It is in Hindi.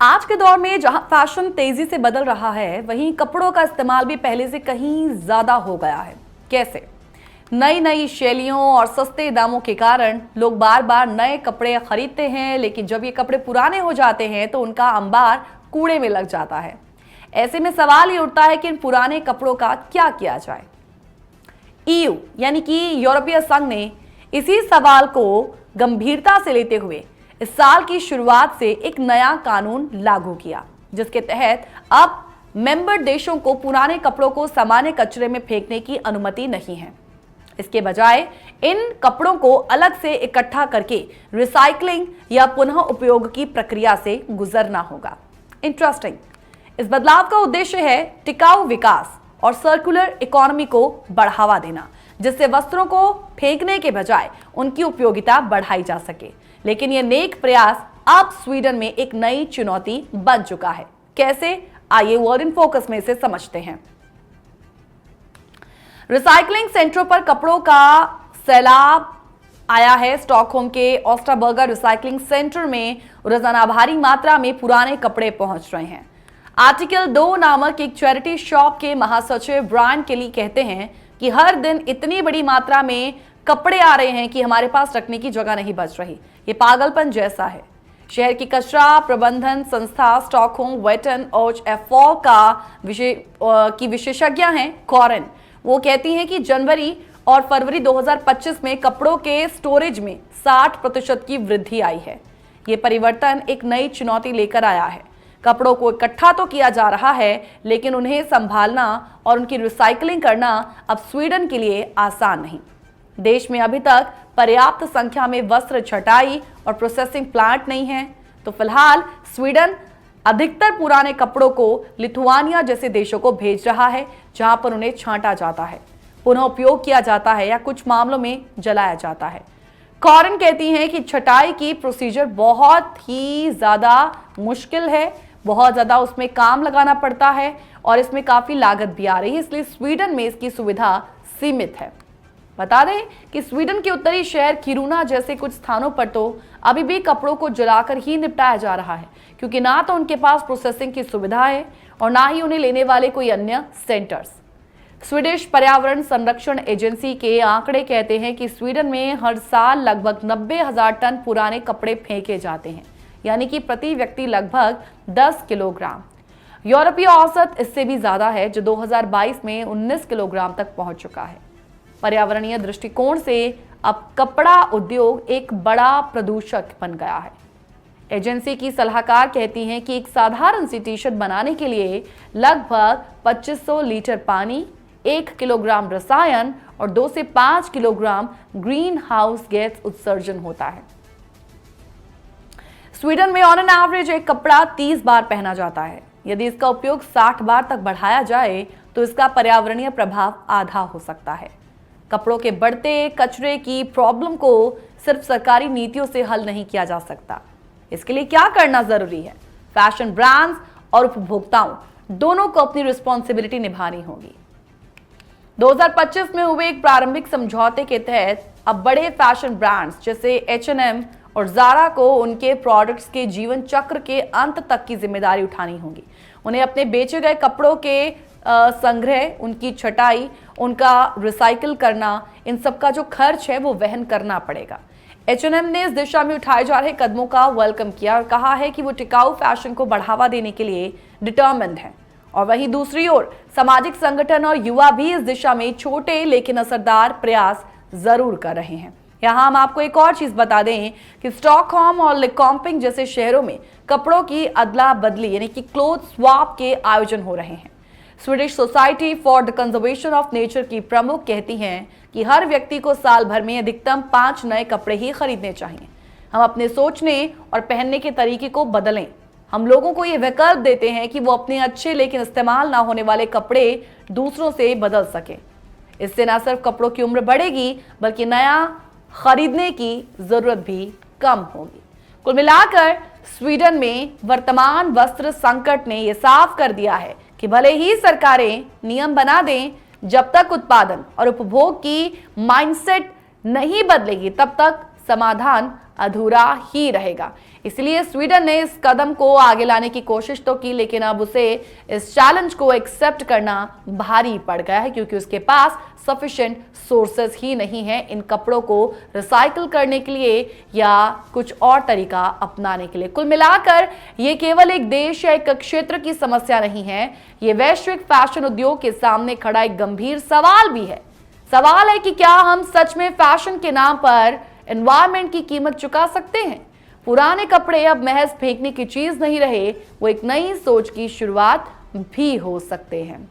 आज के दौर में जहां फैशन तेजी से बदल रहा है, वहीं कपड़ों का इस्तेमाल भी पहले से कहीं ज्यादा हो गया है। कैसे? नई नई शैलियों और सस्ते दामों के कारण लोग बार बार नए कपड़े खरीदते हैं, लेकिन जब ये कपड़े पुराने हो जाते हैं तो उनका अंबार कूड़े में लग जाता है। ऐसे में सवाल ये उठता है कि इन पुराने कपड़ों का क्या किया जाए। ईयू यानी कि यूरोपीय संघ ने इसी सवाल को गंभीरता से लेते हुए इस साल की शुरुआत से एक नया कानून लागू किया, जिसके तहत अब मेंबर देशों को पुराने कपड़ों को सामान्य कचरे में फेंकने की अनुमति नहीं है। इसके बजाय इन कपड़ों को अलग से इकट्ठा करके रिसाइकलिंग या पुनः उपयोग की प्रक्रिया से गुजरना होगा। इंटरेस्टिंग। इस बदलाव का उद्देश्य है टिकाऊ विकास और सर्कुलर इकोनॉमी को बढ़ावा देना, जिससे वस्त्रों को फेंकने के बजाय उनकी उपयोगिता बढ़ाई जा सके। लेकिन यह नेक प्रयास अब स्वीडन में एक नई चुनौती बन चुका है। कैसे? आइए वर्ल्ड इन फोकस में इसे समझते हैं। रिसाइकलिंग सेंटरों पर कपड़ों का सैलाब आया है। स्टॉकहोम के ऑस्टाबर्गर रिसाइकलिंग सेंटर में रोजाना भारी मात्रा में पुराने कपड़े पहुंच रहे हैं। आर्टिकल 2 नामक एक चैरिटी शॉप के महासचिव ब्रायन केली कहते हैं कि हर दिन इतनी बड़ी मात्रा में कपड़े आ रहे हैं कि हमारे पास रखने की जगह नहीं बच रही। ये पागलपन जैसा है। शहर की कचरा प्रबंधन संस्था स्टॉकहोम वेटन और एफॉल की विशेषज्ञ हैं कॉरेन। वो कहती हैं कि जनवरी और फरवरी 2025 में कपड़ों के स्टोरेज में 60% की वृद्धि आई है। ये परिवर्तन एक नई चुनौती लेकर आया है। कपड़ों को इकट्ठा तो किया जा रहा है, लेकिन उन्हें संभालना और उनकी रिसाइकलिंग करना अब स्वीडन के लिए आसान नहीं। देश में अभी तक पर्याप्त संख्या में वस्त्र छटाई और प्रोसेसिंग प्लांट नहीं है, तो फिलहाल स्वीडन अधिकतर पुराने कपड़ों को लिथुआनिया जैसे देशों को भेज रहा है, जहां पर उन्हें छांटा जाता है, पुनः उपयोग किया जाता है या कुछ मामलों में जलाया जाता है। कॉरेन कहती हैं कि छटाई की प्रोसीजर बहुत ही ज्यादा मुश्किल है, बहुत ज्यादा उसमें काम लगाना पड़ता है और इसमें काफी लागत भी आ रही है, इसलिए स्वीडन में इसकी सुविधा सीमित है। बता दें कि स्वीडन के उत्तरी शहर किरूना जैसे कुछ स्थानों पर तो अभी भी कपड़ों को जलाकर ही निपटाया जा रहा है, क्योंकि ना तो उनके पास प्रोसेसिंग की सुविधा है और ना ही उन्हें लेने वाले कोई अन्य सेंटर्स। स्वीडिश पर्यावरण संरक्षण एजेंसी के आंकड़े कहते हैं कि स्वीडन में हर साल लगभग 90,000 टन पुराने कपड़े फेंके जाते हैं, यानी कि प्रति व्यक्ति लगभग 10 किलोग्राम। यूरोपीय औसत इससे भी ज्यादा है, जो 2022 में 19 किलोग्राम तक पहुंच चुका है। पर्यावरणीय दृष्टिकोण से अब कपड़ा उद्योग एक बड़ा प्रदूषक बन गया है। एजेंसी की सलाहकार कहती हैं कि एक साधारण सी टी शर्ट बनाने के लिए लगभग 2500 लीटर पानी, 1 किलोग्राम रसायन और 2 से 5 किलोग्राम ग्रीन हाउस गैस उत्सर्जन होता है। स्वीडन में ऑन एन एवरेज एक कपड़ा 30 बार पहना जाता है। यदि इसका उपयोग 60 बार तक बढ़ाया जाए तो इसका पर्यावरणीय प्रभाव आधा हो सकता है। कपड़ों के बढ़ते कचरे की प्रॉब्लम को सिर्फ सरकारी नीतियों से हल नहीं किया जा सकता। इसके लिए क्या करना जरूरी है? फैशन ब्रांड्स और उपभोक्ताओं दोनों को अपनी रिस्पॉन्सिबिलिटी निभानी होगी। 2025 में हुए एक प्रारंभिक समझौते के तहत अब बड़े फैशन ब्रांड्स जैसे H&M और ज़ारा को उनके प्रोडक्ट्स के जीवन चक्र के अंत तक की जिम्मेदारी उठानी होगी। उन्हें अपने बेचे गए कपड़ों के संग्रह, उनकी छटाई, उनका रिसाइकिल करना, इन सब का जो खर्च है वो वहन करना पड़ेगा। H&M ने इस दिशा में उठाए जा रहे कदमों का वेलकम किया और कहा है कि वो टिकाऊ फैशन को बढ़ावा देने के लिए डिटर्मिन्ड है। और वहीं दूसरी ओर सामाजिक संगठन और युवा भी इस दिशा में छोटे लेकिन असरदार प्रयास जरूर कर रहे हैं। यहाँ हम आपको एक और चीज बता दें कि स्टॉकहोम और लिंकॉपिंग जैसे शहरों में कपड़ों की अदला बदली यानी कि क्लोथ स्वैप के आयोजन हो रहे हैं। Swedish society for the conservation of nature की प्रमुख कहती हैं कि हर व्यक्ति को साल भर में अधिकतम 5 नए कपड़े ही खरीदने चाहिए। हम अपने सोचने और पहनने के तरीके को बदलें। हम लोगों को ये विकल्प देते हैं कि वो अपने अच्छे लेकिन इस्तेमाल ना होने वाले कपड़े दूसरों से बदल सकें। इससे न सिर्फ कपड़ों की उम्र बढ़ेगी, बल्कि नया खरीदने की जरूरत भी कम होगी। कुल मिलाकर स्वीडन में वर्तमान वस्त्र संकट ने यह साफ कर दिया है कि भले ही सरकारें नियम बना दें, जब तक उत्पादन और उपभोग की माइंडसेट नहीं बदलेगी तब तक समाधान अधूरा ही रहेगा। इसलिए स्वीडन ने इस कदम को आगे लाने की कोशिश तो की, लेकिन अब उसे इस चैलेंज को एक्सेप्ट करना भारी पड़ गया है, क्योंकि उसके पास सफिशिएंट सोर्सेज ही नहीं है इन कपड़ों को रिसाइकल करने के लिए या कुछ और तरीका अपनाने के लिए। कुल मिलाकर ये केवल एक देश या एक क्षेत्र की समस्या नहीं है, ये वैश्विक फैशन उद्योग के सामने खड़ा एक गंभीर सवाल भी है। सवाल है कि क्या हम सच में फैशन के नाम पर एनवायरनमेंट की कीमत चुका सकते हैं? पुराने कपड़े अब महज फेंकने की चीज नहीं रहे, वो एक नई सोच की शुरुआत भी हो सकते हैं।